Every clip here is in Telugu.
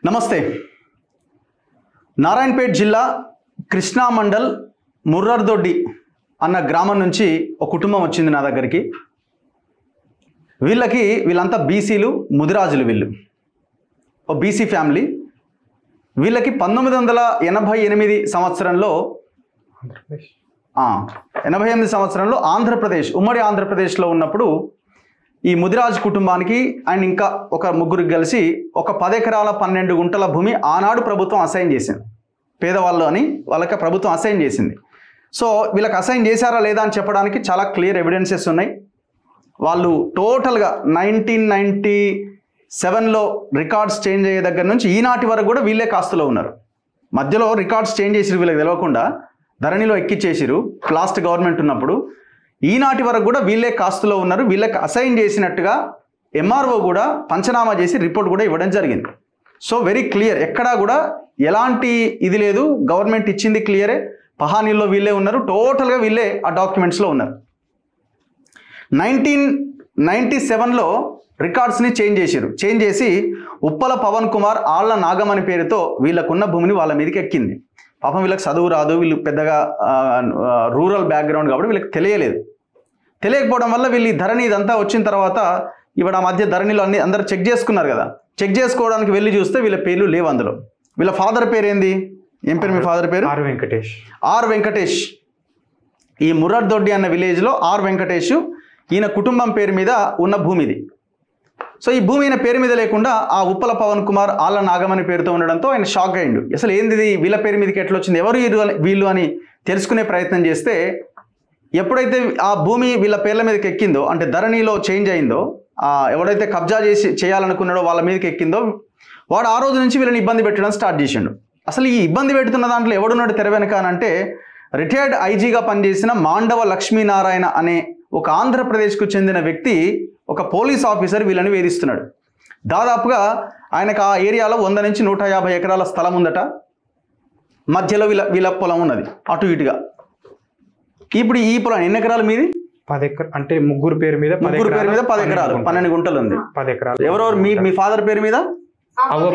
నమస్తే. నారాయణపేట జిల్లా కృష్ణా మండల్ ముర్రర్దొడ్డి అన్న గ్రామం నుంచి ఒక కుటుంబం వచ్చింది నా దగ్గరికి. వీళ్ళంతా బీసీలు, ముదిరాజులు. వీళ్ళు ఒక బీసీ ఫ్యామిలీ. వీళ్ళకి 1988 సంవత్సరంలో 88 సంవత్సరంలో ఆంధ్రప్రదేశ్, ఉమ్మడి ఆంధ్రప్రదేశ్లో ఉన్నప్పుడు ఈ ముదిరాజ్ కుటుంబానికి అండ్ ఇంకా ఒక ముగ్గురికి కలిసి ఒక 10 ఎకరాల 12 గుంటల భూమి ఆనాడు ప్రభుత్వం అసైన్ చేసింది. పేదవాళ్ళు అని వాళ్ళకి ప్రభుత్వం అసైన్ చేసింది. సో వీళ్ళకి అసైన్ చేశారా లేదా అని చెప్పడానికి చాలా క్లియర్ ఎవిడెన్సెస్ ఉన్నాయి. వాళ్ళు టోటల్గా 1997లో రికార్డ్స్ చేంజ్ అయ్యే దగ్గర నుంచి ఈనాటి వరకు కూడా వీళ్ళే కాస్తులో ఉన్నారు. మధ్యలో రికార్డ్స్ చేంజ్ చేసిరు, వీళ్ళకి తెలియకుండా ధరణిలో ఎక్కిచ్చేసిరు లాస్ట్ గవర్నమెంట్ ఉన్నప్పుడు. ఈనాటి వరకు కూడా వీళ్ళే కాస్తులో ఉన్నారు. వీళ్ళకి అసైన్ చేసినట్టుగా ఎంఆర్ఓ కూడా పంచనామా చేసి రిపోర్ట్ కూడా ఇవ్వడం జరిగింది. సో వెరీ క్లియర్, ఎక్కడా కూడా ఎలాంటి ఇది లేదు. గవర్నమెంట్ ఇచ్చింది క్లియరే. పహానీల్లో వీళ్ళే ఉన్నారు, టోటల్గా వీళ్ళే ఆ డాక్యుమెంట్స్లో ఉన్నారు. 1997లో రికార్డ్స్ని చేంజ్ చేసి ఉప్పల పవన్ కుమార్ ఆళ్ల నాగం అని పేరుతో వీళ్ళకున్న భూమిని వాళ్ళ మీదకి ఎక్కింది. పాపం వీళ్ళకి చదువు రాదు, వీళ్ళు పెద్దగా రూరల్ బ్యాక్గ్రౌండ్ కాబట్టి వీళ్ళకి తెలియకపోవడం వల్ల వీళ్ళు ఈ ధరణి ఇదంతా వచ్చిన తర్వాత ఇవాళ ఆ మధ్య ధరణిలో అందరూ చెక్ చేసుకున్నారు కదా. చెక్ చేసుకోవడానికి వెళ్ళి చూస్తే వీళ్ళ పేర్లు లేవు అందులో. వీళ్ళ ఫాదర్ పేరు ఏంది? ఏం పేరు మీ ఫాదర్ పేరు? ఆర్ వెంకటేష్. ఈ ముర్రర్దొడ్డి అన్న విలేజ్లో ఆర్ వెంకటేష్ ఈయన కుటుంబం పేరు మీద ఉన్న భూమి ఇది. సో ఈ భూమి ఈయన పేరు మీద లేకుండా ఆ ఉప్పల పవన్ కుమార్ ఆళ్ల నాగమని పేరుతో ఉండడంతో ఆయన షాక్ అయ్యిండు. అసలు ఏంది వీళ్ళ పేరు మీదకి ఎట్లా వచ్చింది, ఎవరు వీళ్ళు అని తెలుసుకునే ప్రయత్నం చేస్తే ఎప్పుడైతే ఆ భూమి వీళ్ళ పేర్ల మీదకి ఎక్కిందో, అంటే ధరణిలో చేంజ్ అయిందో, ఎవడైతే కబ్జా చేయాలనుకున్నాడో వాళ్ళ మీదకి ఎక్కిందో వాడు ఆ రోజు నుంచి వీళ్ళని ఇబ్బంది పెట్టడం స్టార్ట్ చేసిండు. అసలు ఈ ఇబ్బంది పెడుతున్న దాంట్లో ఎవడున్నాడు తెర వెనక అంటే రిటైర్డ్ ఐజీగా పనిచేసిన మాండవ లక్ష్మీనారాయణ అనే ఒక ఆంధ్రప్రదేశ్కు చెందిన వ్యక్తి, ఒక పోలీస్ ఆఫీసర్ వీళ్ళని వేధిస్తున్నాడు. దాదాపుగా ఆయనకు ఆ ఏరియాలో 100 నుంచి 150 ఎకరాల స్థలం ఉందట. మధ్యలో వీళ్ళ పొలం ఉన్నది అటు ఇటుగా. ఇప్పుడు ఈ పొలం ఎన్ని ఎకరాలు మీది? 10 ఎకరాలు. అంటే ముగ్గురు పేరు మీద 10 ఎకరాలు 12 గుంటలు ఉంది. 10 ఎకరాలు. ఎవరెవరు? మీ ఫాదర్ పేరు మీద? అవ్వ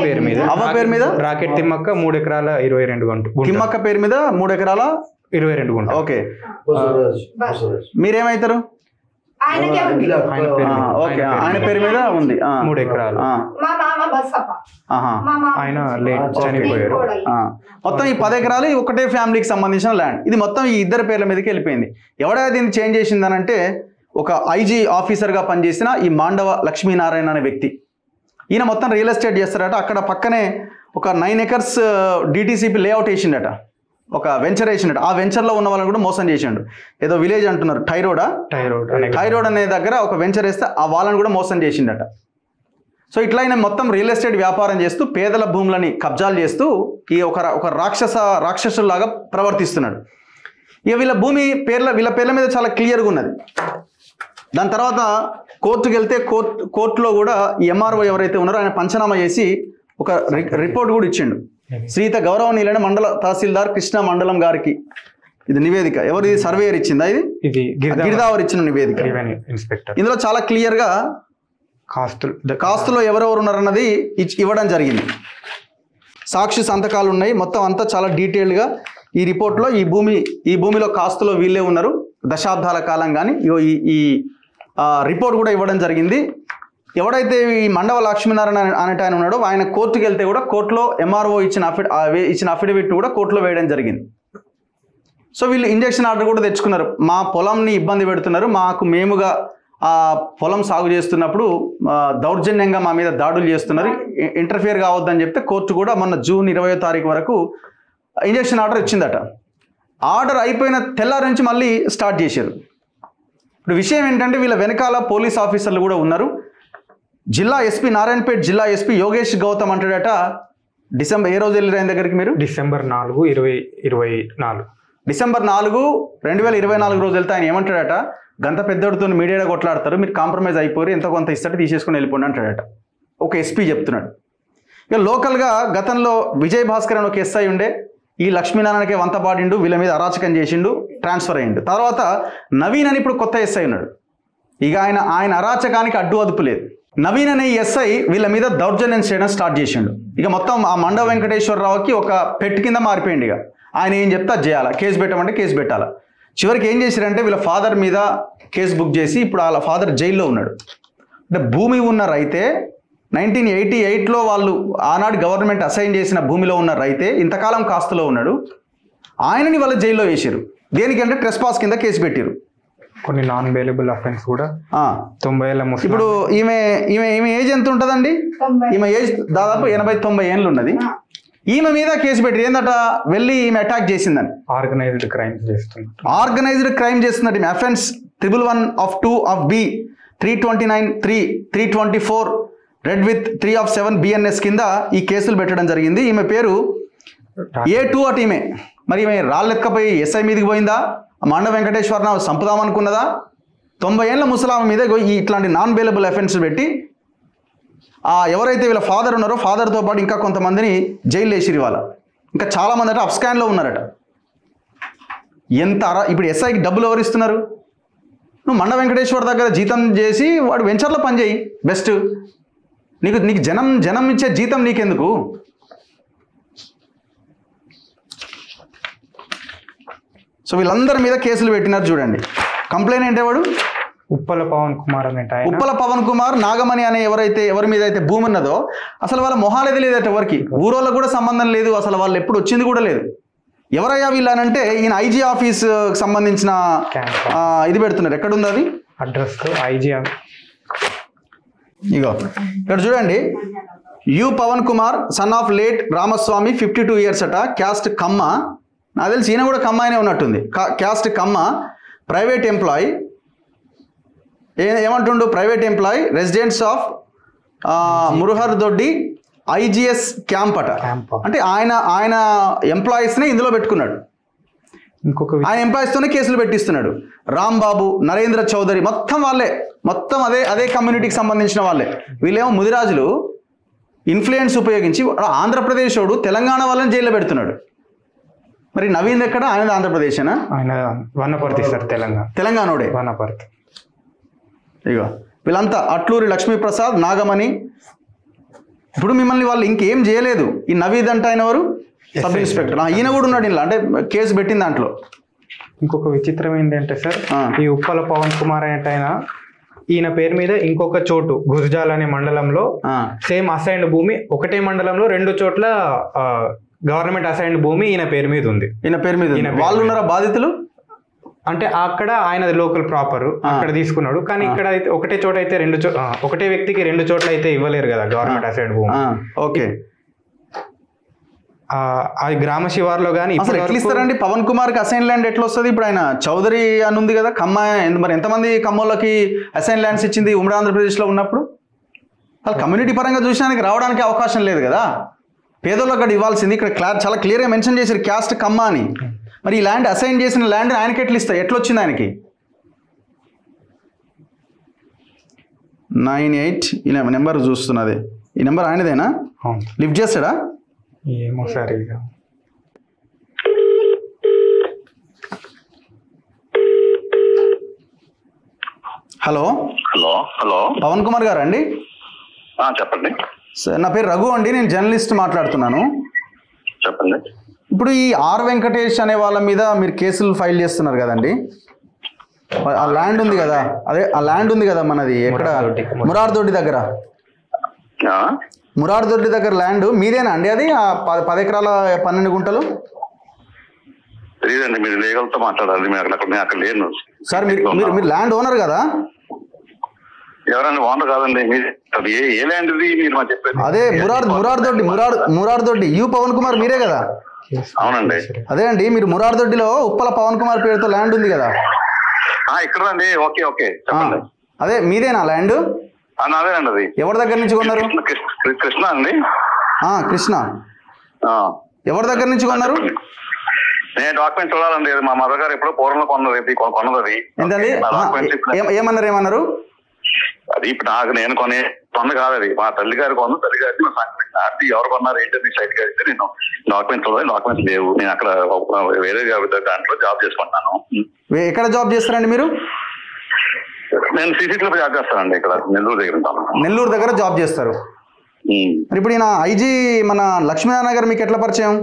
పేరు మీద రాకెట్ తిమ్మక్క 3 ఎకరాల 22 గుంటలు. తిమ్మక్క పేరు మీద 3 ఎకరాల 22 గుంటలు. ఓకే. మీరేమైతారు? ఓకే, ఆయన పేరు మీద ఉంది 3 ఎకరాలు. ఆయన చనిపోయారు. మొత్తం ఈ 10 ఎకరాలు ఒకటే ఫ్యామిలీకి సంబంధించిన ల్యాండ్. ఇది మొత్తం ఈ ఇద్దరు పేర్ల మీదకి వెళ్ళిపోయింది. ఎవడైతే దీన్ని చేంజ్ చేసిందనంటే ఒక ఐజీ ఆఫీసర్గా పనిచేసిన ఈ మాండవ లక్ష్మీనారాయణ అనే వ్యక్తి. ఈయన మొత్తం రియల్ ఎస్టేట్ చేస్తాడట. అక్కడ పక్కనే ఒక 9 ఎకర్స్ డిటిసిపి లేఅవుట్ వేసిండట, ఒక వెంచర్ వేసిండట. ఆ వెంచర్లో ఉన్న వాళ్ళని కూడా మోసం చేసిండు. ఏదో విలేజ్ అంటున్నారు, టైరోడ్ అనే దగ్గర ఒక వెంచర్ వేస్తే ఆ వాళ్ళని కూడా మోసం చేసిండట. సో ఇట్లా ఆయన మొత్తం రియల్ ఎస్టేట్ వ్యాపారం చేస్తూ పేదల భూములని కబ్జాలు చేస్తూ ఈ ఒక రాక్షసులాగా ప్రవర్తిస్తున్నాడు. ఇక వీళ్ళ పేర్ల మీద చాలా క్లియర్గా ఉన్నది. దాని తర్వాత కోర్టుకు వెళ్తే కోర్టులో కూడా ఈ ఎంఆర్ఓ ఎవరైతే ఉన్నారో ఆయన పంచనామా చేసి ఒక రిపోర్ట్ కూడా ఇచ్చిండు. శ్రీత గౌరవనీయులైన మండల తహసీల్దార్ కృష్ణా మండలం గారికి ఇది నివేదిక. ఎవరు? ఇది సర్వేయర్ ఇచ్చిందా? ఇది గిరిదావర్ ఇచ్చిన నివేదిక. ఇందులో చాలా క్లియర్గా కాస్తులో ఎవరెవరు ఉన్నారన్నది ఇవ్వడం జరిగింది. సాక్షి సంతకాలు ఉన్నాయి. మొత్తం అంతా చాలా డీటెయిల్డ్గా ఈ రిపోర్ట్లో ఈ భూమిలో కాస్తులో వీళ్ళే ఉన్నారు దశాబ్దాల కాలం. కానీ ఈ రిపోర్ట్ కూడా ఇవ్వడం జరిగింది. ఎవడైతే ఈ మండవ లక్ష్మీనారాయణ అనేట ఆయన ఉన్నాడో ఆయన కోర్టుకు వెళ్తే కూడా కోర్టులో ఎంఆర్ఓ ఇచ్చిన అఫిడవిట్ కూడా కోర్టులో వేయడం జరిగింది. సో వీళ్ళు ఇంజక్షన్ ఆర్డర్ కూడా తెచ్చుకున్నారు. మా పొలంని ఇబ్బంది పెడుతున్నారు, మేముగా ఆ పొలం సాగు చేస్తున్నప్పుడు దౌర్జన్యంగా మా మీద దాడులు చేస్తున్నారు, ఇంటర్ఫియర్ కావద్దని చెప్తే కోర్టు కూడా మొన్న జూన్ 20వ తారీఖు వరకు ఇంజక్షన్ ఆర్డర్ ఇచ్చిందట. ఆర్డర్ అయిపోయిన తెల్లారి నుంచి మళ్ళీ స్టార్ట్ చేశారు. ఇప్పుడు విషయం ఏంటంటే వీళ్ళ వెనకాల పోలీస్ ఆఫీసర్లు కూడా ఉన్నారు. జిల్లా ఎస్పీ, నారాయణపేట జిల్లా ఎస్పీ యోగేష్ గౌతమ్ అంటాడట. డిసెంబర్ ఏ రోజు వెళ్ళారు ఆయన దగ్గరికి మీరు? డిసెంబర్ 4, 2024. డిసెంబర్ 4, 2024 రోజు వెళ్తే ఆయన ఏమంటాడట, గంత పెద్దడితో మీడియాలో కొట్లాడతారు, మీరు కాంప్రమైజ్ అయిపోయి ఎంత కొంత ఇస్తాడు తీసేసుకుని వెళ్ళిపోండి అంటాడట. ఒక ఎస్పీ చెప్తున్నాడు. ఇక లోకల్గా గతంలో విజయ్ భాస్కర్ అని ఒక ఎస్ఐ ఉండే, ఈ లక్ష్మీనారాయణకే వంత పాడిండు, వీళ్ళ మీద అరాచకం చేసిండు, ట్రాన్స్ఫర్ అయ్యిండు. తర్వాత నవీన్ అని ఇప్పుడు కొత్త ఎస్ఐ ఉన్నాడు. ఇక ఆయన అరాచకానికి అడ్డు అదుపు లేదు. నవీన్ అనే ఎస్ఐ వీళ్ళ మీద దౌర్జన్యం చేయడం స్టార్ట్ చేసిండు. ఇక మొత్తం ఆ మండవ వెంకటేశ్వరరావుకి ఒక పెట్ కింద మారిపోయింది. ఇక ఆయన ఏం చెప్తే అది చేయాలా, కేసు పెట్టమంటే కేసు పెట్టాలా. చివరికి ఏం చేశారంటే వీళ్ళ ఫాదర్ మీద కేసు బుక్ చేసి ఇప్పుడు వాళ్ళ ఫాదర్ జైల్లో ఉన్నాడు. అంటే భూమి ఉన్న రైతే 1988లో వాళ్ళు ఆనాడు గవర్నమెంట్ అసైన్ చేసిన భూమిలో ఉన్న రైతే ఇంతకాలం కాస్తులో ఉన్నాడు. ఆయనని వాళ్ళ జైల్లో వేసారు. దేనికంటే ట్రెస్పాస్ కింద కేసు పెట్టారు. కొన్ని నాన్ బెయిలబుల్ అఫెన్స్ కూడా 90 ఏళ్ళ ముసలి. ఇప్పుడు ఈమె ఏజ్ ఎంత ఉంటుందండి? ఈమె ఏజ్ దాదాపు 80-90 ఏళ్ళు ఉన్నది. ఈమె మీద కేసు పెట్టి ఏందట, వెళ్ళి ఈమె అటాక్ చేసిందని. ఆర్గనైజ్డ్ క్రైమ్ చేస్తున్నట్టు ఈమె offence 111(2) B 329(3) 324 red with 3(7) BNS కింద ఈ కేసులు పెట్టడం జరిగింది. ఈమె పేరు A2 అటు. ఈమె మరి ఈమె రాళ్ళెక్కపోయి ఎస్ఐ మీదకి పోయిందా, మండ వెంకటేశ్వరరావు చంపుదామనుకున్నదా? 90 ఏళ్ళ ముసలామ మీద ఇట్లాంటి నాన్ బెయిలబుల్ అఫెన్స్ పెట్టి ఎవరైతే వీళ్ళ ఫాదర్ ఉన్నారో ఫాదర్తో పాటు ఇంకా కొంతమందిని జైలు వేసిరు. ఇవాళ ఇంకా చాలామంది అట అప్స్కాన్లో ఉన్నారట. ఇప్పుడు ఎస్ఐకి డబ్బులు ఎవరు ఇస్తున్నారు? నువ్వు మండ వెంకటేశ్వర దగ్గర జీతం చేసి వాడు వెంచర్లో పనిచేయి బెస్ట్. నీకు జనం ఇచ్చే జీతం నీకెందుకు? సో వీళ్ళందరి మీద కేసులు పెట్టినారు చూడండి. కంప్లైంట్ ఎవడు? ఉప్పల పవన్ కుమార్, నాగమణి అనే ఎవరి మీద అయితే భూమి ఉన్నదో అసలు వాళ్ళ మొహాలు తెలియదట ఎవరికి. ఊరోళ్ళకు కూడా సంబంధం లేదు, అసలు వాళ్ళు ఎప్పుడు వచ్చింది కూడా లేదు. ఎవరయ్యా వీళ్ళనంటే ఈయన ఐజీ ఆఫీస్ సంబంధించిన ఇది పెడుతున్నారు. ఎక్కడుంది అది అడ్రస్? ఐజీ ఇగో ఇక్కడ చూడండి. U Pavan Kumar son of late Ramaswamy 52 years అట. క్యాస్ట్ కమ్మ. నాకు తెలిసి ఈయన కూడా కమ్మ అయినే ఉన్నట్టుంది. Caste Kamma, private employee. ఏమంటుండు? Private employee, residents of Muruhar Doddi IGS camp అట. అంటే ఆయన ఎంప్లాయీస్నే ఇందులో పెట్టుకున్నాడు. ఆయన ఎంప్లాయీస్తోనే కేసులు పెట్టిస్తున్నాడు. రాంబాబు, నరేంద్ర చౌదరి మొత్తం వాళ్ళే, మొత్తం అదే కమ్యూనిటీకి సంబంధించిన వాళ్ళే. వీళ్ళేమో ముదిరాజులు ఇన్ఫ్లుయెన్స్ ఉపయోగించి ఆంధ్రప్రదేశ్ వాడు తెలంగాణ వాళ్ళని జైల్లో పెడుతున్నాడు. మరి నవీన్ ఎక్కడ? ఆయన ఆంధ్రప్రదేశేనా? ఆయన వనపర్తి సార్, తెలంగాణోడే వనపర్తి. ఇగో వీళ్ళంతా అట్లూరి లక్ష్మీప్రసాద్, నాగమణి. ఇప్పుడు మిమ్మల్ని వాళ్ళు ఇంకేం చేయలేదు. ఈ నవీద్ అంటే ఆయన ఎవరు? Sub inspector. ఈయన కూడా ఉన్నాడు ఇలా, అంటే కేసు పెట్టిన దాంట్లో. ఇంకొక విచిత్రం ఏంటంటే సార్, ఈ ఉప్పల పవన్ కుమార్ అంటే ఆయన, ఈయన పేరు మీద ఇంకొక చోటు గుర్జాల్ అనే మండలంలో సేమ్ అసైన్డ్ భూమి, ఒకటే మండలంలో 2 చోట్ల గవర్నమెంట్ అసైన్డ్ భూమి ఈయన పేరు మీద ఉంది. వాళ్ళు ఉన్నారా బాధితులు? అంటే అక్కడ ఆయన లోకల్ ప్రాపర్, అక్కడ తీసుకున్నాడు. కానీ ఇక్కడ అయితే ఒకటే చోట అయితే ఒకటే వ్యక్తికి 2 చోట్ల అయితే ఇవ్వలేరు కదా గవర్నమెంట్ అసైన్డ్ భూమి. ఓకే. అది గ్రామ శివార్లో కానీ ఎట్లా ఇస్తారండి పవన్ కుమార్కి అసైన్ ల్యాండ్? ఎట్లా వస్తుంది? ఇప్పుడు ఆయన చౌదరి అని ఉంది కదా కమ్మ, మరి ఎంతమంది కమ్మోళ్ళకి అసైన్ ల్యాండ్స్ ఇచ్చింది ఉమ్మడి ఆంధ్రప్రదేశ్లో ఉన్నప్పుడు? అసలు కమ్యూనిటీ పరంగా చూసినానికి రావడానికి అవకాశం లేదు కదా. పేదోళ్ళకి అక్కడ ఇవ్వాల్సింది. ఇక్కడ చాలా క్లియర్గా మెన్షన్ చేశారు క్యాస్ట్ కమ్మ అని. మరి ఈ ల్యాండ్ అసైన్ చేసిన ల్యాండ్ ఆయనకి ఎట్లా ఇస్తాయి? ఎట్లా వచ్చింది ఆయనకి? 98 ఈ నెంబర్ చూస్తున్నది. ఈ నెంబర్ ఆయనదేనా? లిఫ్ట్ చేస్తాడా? ఏమో సార్. హలో పవన్ కుమార్ గారు అండి? చెప్పండి సార్, నా పేరు రఘు అండి, నేను జర్నలిస్ట్ మాట్లాడుతున్నాను. చెప్పండి. ఇప్పుడు ఈ ఆర్ వెంకటేష్ అనే వాళ్ళ మీద మీరు కేసులు ఫైల్ చేస్తున్నారు కదండి. ఆ ల్యాండ్ ఉంది కదా, అదే ఆ ల్యాండ్ ఉంది కదా మనది, ఎక్కడ? మురార్ దొడ్డి దగ్గర. మురార్ దొడ్డి దగ్గర ల్యాండ్ మీదేనా అండి అది? 10 ఎకరాల 12 గుంటలు? తెలియదండి, మీరు లీగల్తో మాట్లాడాలి. అక్కడ లేను సార్. మీరు ల్యాండ్ ఓనర్ కదా? ఎవరండి ఓనర్? కాదండి. ఏ ల్యాండ్ ఇది మీరు మాకు చెప్పారు? అదే మురార్ దొడ్డి. యు పవన్ కుమార్ మీరే కదా? అవునండి. అదే అండి, మీరు మురార్ దొడ్డిలో ఉప్పల పవన్ కుమార్ పేరుతో ల్యాండ్ ఉంది కదా ఇక్కడ అండి. ఓకే ఓకే చెప్పండి. అదే మీదేనా ల్యాండ్? నాదేనండి. అది ఎవరి దగ్గర నుంచి కొన్నారు? కృష్ణ అండి. కృష్ణ. ఎవరి దగ్గర నుంచి కొన్నారు? నేను డాక్యుమెంట్ చూడాలండి. మా మదర్ గారు ఎప్పుడో పూర్వంలో కొన్నది. ఏంటండి? ఏమన్నారు? అది ఇప్పుడు నేను కొన్న కాదు, అది మా తల్లి గారు కొన్న. తల్లి గారికి అది ఎవరు కొన్నారు ఏంటంటే సైట్ గారికి నేను డాక్యుమెంట్స్ చూడాలి. డాక్యుమెంట్స్ లేవు. నేను అక్కడ వేరే దాంట్లో జాబ్ చేసుకుంటున్నాను. ఎక్కడ జాబ్ చేస్తారండి మీరు? నేను సిసిటీలో జాబ్ చేస్తానండి, ఇక్కడ నెల్లూరు దగ్గర ఉంటాను. నెల్లూరు దగ్గర జాబ్ చేస్తారు. మరి ఇప్పుడు ఈయన ఐజీ మన లక్ష్మీనారాయణ గారు మీకు ఎట్లా పరిచయం?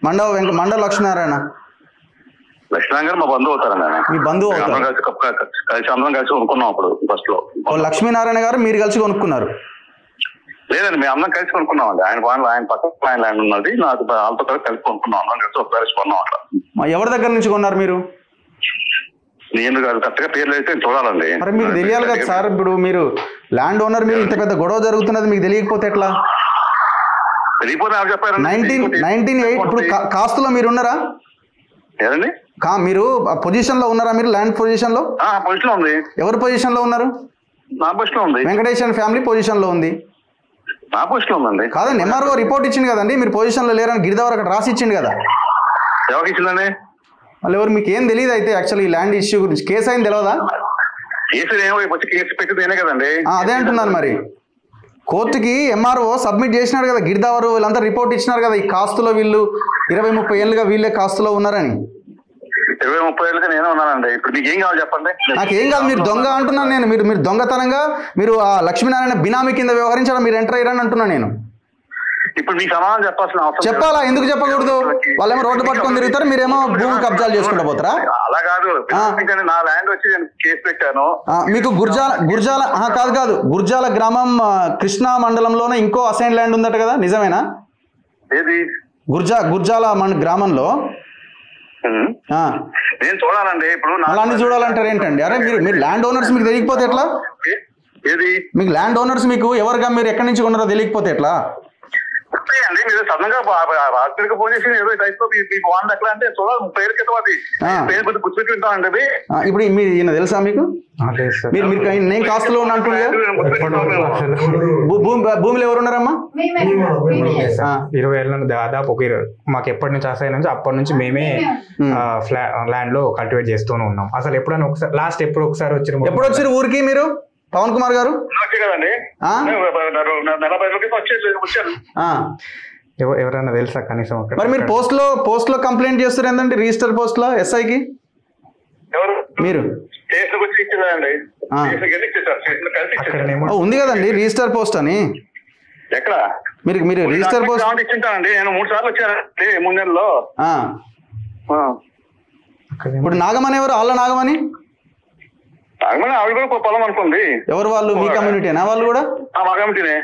మండవ లక్ష్మీనారాయణ లక్ష్మీనారాయణ గారు మా బంధువు అవుతారండి. మీ బంధువు అవుతారు. కలిసి అందరం కలిసి కొనుక్కున్నాం అప్పుడు ఫస్ట్ లో. లక్ష్మీనారాయణ గారు మీరు కలిసి కొనుక్కున్నారు? లేదండి, మేము అందరం కలిసి కొనుక్కున్నాం అండి. ఆయన పక్కన ఆయన ల్యాండ్ ఉన్నది, నాకు వాళ్ళతో కలిసి కొనుక్కున్నాం, అందరం కలిసి ఒక కలిసి కొన్నాం అట్లా. ఎవరి దగ్గర నుంచి కొన్నారు మీరు? నేను కరెక్ట్ గా పేర్లు అయితే చూడాలండి. మరి మీకు తెలియాలి కదా సార్, ఇప్పుడు మీరు ల్యాండ్ ఓనర్, మీరు ఇంత పెద్ద గొడవ జరుగుతున్నది మీకు తెలియకపోతే ఎట్లా? తెలియకపోతే నాకు చెప్పారు. 1998 ఇప్పుడు కాస్తులో మీరు ఉన్నారా? ఏదండి మీరు పొజిషన్ లో ఉన్నారా? మీరు ల్యాండ్ పొజిషన్ లో? పొజిషన్ లో ఉంది. ఎవరు పొజిషన్ లో ఉన్నారు? నా పొజిషన్ లో ఉంది. వెంకటేశ్వర ఫ్యామిలీ పొజిషన్ లో ఉంది. నా పొజిషన్ లో ఉందండి. కాదండి, ఎంఆర్ఓ రిపోర్ట్ ఇచ్చింది కదండి మీరు పొజిషన్ లో లేరని. గిరిదావర్ అక్కడ రాసి ఇచ్చింది కదా. ఎవరికి ఇచ్చిందండి? వాళ్ళు ఎవరు మీకు ఏం తెలియదు అయితే యాక్చువల్లీ ఈ ల్యాండ్ ఇష్యూ గురించి? కేసు అయింది తెలియదా? కేసు ఏమో వచ్చి కేసు పెట్టిందేనే కదండి. అదే అంటున్నాను, మరి కోర్టుకి ఎంఆర్ఓ సబ్మిట్ చేసినారు కదా, గిరిదావరు వీళ్ళంతా రిపోర్ట్ ఇచ్చినారు కదా, ఈ కాస్తులో వీళ్ళు 20-30 ఏళ్ళుగా వీళ్ళే కాస్తులో ఉన్నారని. 20-30 ఏళ్ళుగా నేనే ఉన్నానండి. ఇప్పుడు మీకు ఏం కావాలి చెప్పండి? నాకేం కాదు, మీరు దొంగ అంటున్నాను నేను. మీరు దొంగతనంగా మీరు ఆ లక్ష్మీనారాయణ బినామీ కింద వ్యవహరించడం, మీరు ఎంటర్ అయ్యారని అంటున్నాను నేను. ఇప్పుడు మీకు సమాధానం చెప్పాల్సిన అవసరం చెప్పాలా? ఎందుకు చెప్పకూడదు? వాళ్ళేమో రోడ్డు పట్టుకొని తిరుగుతారు, మీరేమో భూమి కబ్జాలు చేసుకుంటూ పోతారా? అలా కాదు, నా ల్యాండ్ వచ్చి నేను కేసు పెట్టాను. మీకు గుర్జాల కాదు గుర్జాల గ్రామం కృష్ణా మండలంలోనే ఇంకో అసైన్ ల్యాండ్ ఉందట కదా, నిజమేనా? ఏది? గుర్జాల గ్రామంలో నేను చూడాలండి. ఇప్పుడు అలాంటి చూడాలంటారు ఏంటండి? అరే మీరు ల్యాండ్ ఓనర్స్ మీకు తెలియకపోతే ఎట్లా? ఏది మీకు ల్యాండ్ ఓనర్స్ మీకు ఎవరుగా, మీరు ఎక్కడి నుంచి కొన్నారో తెలియకపోతే ఎట్లా? అండి మీరు సడన్ గా రాత్రికి ఫోన్ చేసి ఏదో టైప్ మీకు బాగుంది అట్లా అంటే చూడాలి. 30 ఏళ్ళ క్రితం అది పేరు కొద్ది గుర్తుపెట్టి వింటామండి. అది ఇప్పుడు ఈయన తెలుసా మీకు? మీరు నేను కాస్తులో ఉన్నా అంటున్నా. భూమిలో ఎవరు ఉన్నారమ్మా? 20 ఏళ్ళ దాదాపు మాకు ఎప్పటి నుంచి అసైన్ నుంచి అప్పటి నుంచి మేమే ల్యాండ్ లో కల్టివేట్ చేస్తూనే ఉన్నాం. అసలు ఎప్పుడైనా ఒకసారి లాస్ట్ ఎప్పుడు ఒకసారి వచ్చారు? ఎప్పుడు వచ్చారు ఊరికి మీరు పవన్ కుమార్ గారు? కదండి, 40 రోజుల క్రితం వచ్చారు. ఎవరైనా తెలుసా కనీసం? మరి మీరు పోస్ట్ లో కంప్లైంట్ చేస్తారు ఏంటంటే రిజిస్టర్ పోస్ట్ లో ఎస్ఐకి? ఎవరు? మీరు ఉంది కదండి రిజిస్టర్ పోస్ట్ అని. ఎక్కడ? మీరు రిజిస్టర్ పోస్ట్ ఇచ్చింటానండి. నేను 3 సార్లు వచ్చానండి 3 నెలల్లో. ఇప్పుడు నాగమని ఎవరు? ఆళ్ళ నాగమని ఆవిడ కూడా పొలం అనుకోండి. ఎవరు వాళ్ళు? మీ కమ్యూనిటీనా వాళ్ళు కూడా? మా కమ్యూనిటీనే.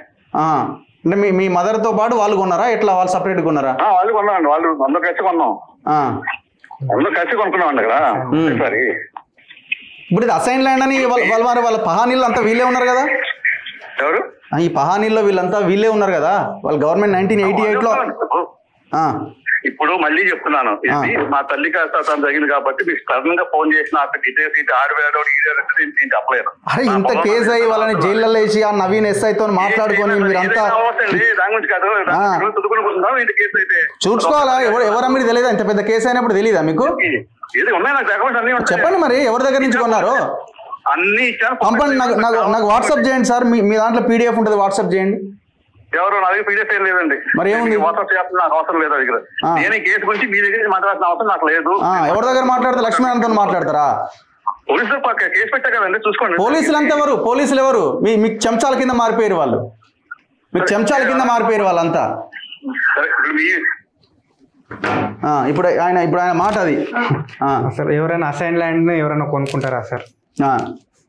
అంటే మీ మదర్ తో పాటు వాళ్ళు కొన్నారా ఎట్లా? వాళ్ళు సపరేట్ కొన్నారా? వాళ్ళు కొన్నారండి. వాళ్ళు అందరూ కలిసి కొన్నాం. అందరూ కలిసి కొనుక్కున్నామండి అక్కడ. సరే ఇప్పుడు ఇది అసైన్ ల్యాండ్ అని వాళ్ళ పహానీళ్ళు అంతా వీళ్ళే ఉన్నారు కదా? ఎవరు? ఈ పహానీల్లో వీళ్ళంతా వీళ్ళే ఉన్నారు కదా. వాళ్ళ గవర్నమెంట్ 1988 లో. ఇప్పుడు మళ్ళీ చెప్తున్నాను, ఇది మా తల్లి కాస్త జరిగింది కాబట్టి మీకు సడన్ గా ఫోన్ చేసిన నేను చెప్పలేను. అరే ఇంత కేసు అయ్యి వాళ్ళని జైల్లో వేసి ఆ నవీన్ ఎస్ఐ తో మాట్లాడుకొని మీరంతా దాని గురించి కాదు చూసుకోవాలా? ఎవరమ్మది తెలియదా? ఇంత పెద్ద కేసు అయినప్పుడు తెలియదా మీకు? చెప్పండి మరి ఎవరి దగ్గర నుంచి కొన్నారు? అన్ని పంపండి, నాకు వాట్సాప్ చేయండి సార్. మీ దాంట్లో PDF ఉంటుంది, వాట్సాప్ చేయండి. ఎవరు? నా దగ్గర PDF ఏం లేదండి. మరి ఏముంది? వాట్సాప్ చేయాల్సిన నాకు అవసరం లేదు దగ్గర. నేను ఈ కేసు గురించి మీ దగ్గర మాట్లాడాల్సిన అవసరం నాకు లేదు. ఎవరి దగ్గర మాట్లాడితే లక్ష్మీనారాయణతో మాట్లాడతారా? పోలీసులు కేసు పెట్టా కదండి, చూసుకోండి. పోలీసులు అంతా ఎవరు? పోలీసులు ఎవరు? మీకు చెంచాల కింద మారిపోయారు వాళ్ళు. మీకు చెంచాల కింద మారిపోయారు వాళ్ళంతా. ఇప్పుడు ఆయన మాట అది. అసలు ఎవరైనా అసైన్ ల్యాండ్ ఎవరైనా కొనుక్కుంటారా సార్?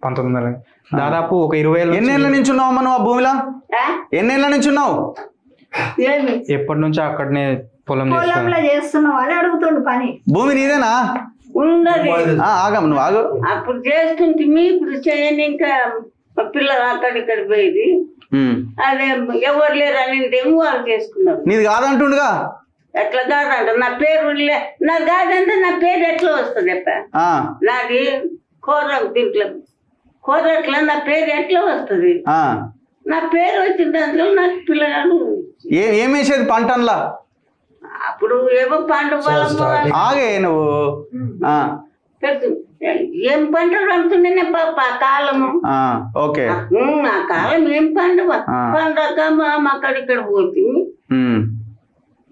1900 దాదాపు ఒక 20 ఏళ్ళు. ఎన్నేళ్ళ నుంచి ఉన్నావు అమ్మ నువ్వు ఆ భూమిలో? ఎన్నేళ్ళ నుంచి ఉన్నావు? ఎప్పటి నుంచి అక్కడనే పొలం చేస్తున్నావు అని అడుగుతుండు. పని భూమి నీదేనా? ఆగమ్మ నువ్వు ఆగు. అప్పుడు చేస్తుంటే ఇప్పుడు చేయని ఇంకా పిల్లలు అక్కడిక్కడ పోయేది. అదే ఎవరు లేరు అని వాళ్ళు చేసుకున్నారు. నీది కాదంటుండగా? ఎట్లా కాదంట? నా పేరు నాకు కాదంటే నా పేరు ఎట్లా వస్తుంది? నాది దీంట్లో కోరట్లా నా పేరు ఎట్లా వస్తుంది? నా పేరు వచ్చిన దాంట్లో నాకు పిల్లగాడు ఏం వేసేది పంటలా? అప్పుడు ఏమో పంట ఆగే నువ్వు ఏం పంటలు అంటుండే కాలము. ఓకే, ఆ కాలం ఏం పండగ అక్కడిక్కడ పోతుంది.